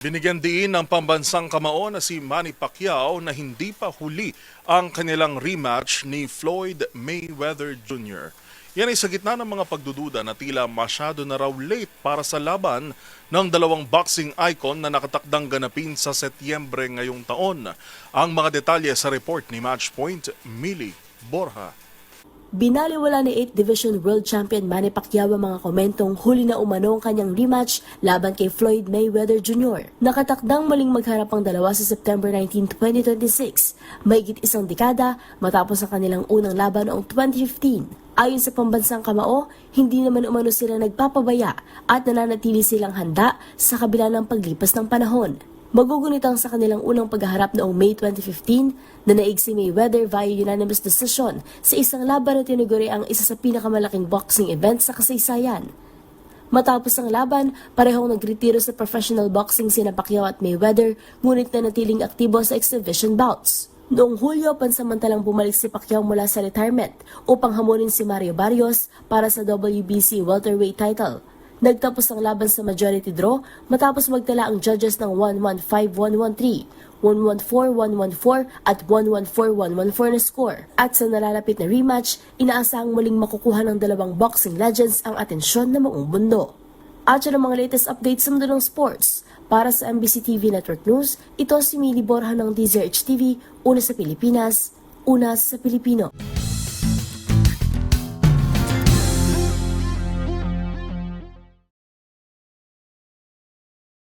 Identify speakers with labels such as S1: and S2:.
S1: Binigyan din ng pambansang kamao na si Manny Pacquiao na hindi pa huli ang kanilang rematch ni Floyd Mayweather Jr. Yan ay sa gitna ng mga pagdududa na tila masyado na raw late para sa laban ng dalawang boxing icon na nakatakdang ganapin sa Setyembre ngayong taon. Ang mga detalye sa report ni Matchpoint, Millie Borja.
S2: Binaliwala ni 8th Division World Champion Manny Pacquiao ang mga komentong huli na umano ang kanyang rematch laban kay Floyd Mayweather Jr. Nakatakdang maling magharap ang dalawa sa September 19, 2026, mahigit isang dekada matapos ang kanilang unang laban noong 2015. Ayon sa pambansang kamao, hindi naman umano sila nagpapabaya at nananatili silang handa sa kabila ng paglipas ng panahon. Magugunitang sa kanilang unang paghaharap noong May 2015 na naig si Mayweather via unanimous decision sa isang laban na tinuguri ang isa sa pinakamalaking boxing event sa kasaysayan. Matapos ang laban, parehong nagretiro sa professional boxing sina Pacquiao at Mayweather, ngunit nanatiling aktibo sa exhibition bouts. Noong Hulyo, pansamantalang bumalik si Pacquiao mula sa retirement upang hamunin si Mario Barrios para sa WBC welterweight title. Nagtapos ang laban sa majority draw matapos magtala ang judges ng 115-113, 114-114 at 114-114 na score. At sa nalalapit na rematch, inaasahang muling makukuha ng dalawang boxing legends ang atensyon ng buong mundo. At yan ang mga latest updates sa mundo ng sports. Para sa MBC TV Network News, ito si Millie Borja ng DZRH TV, una sa Pilipinas, una sa Pilipino.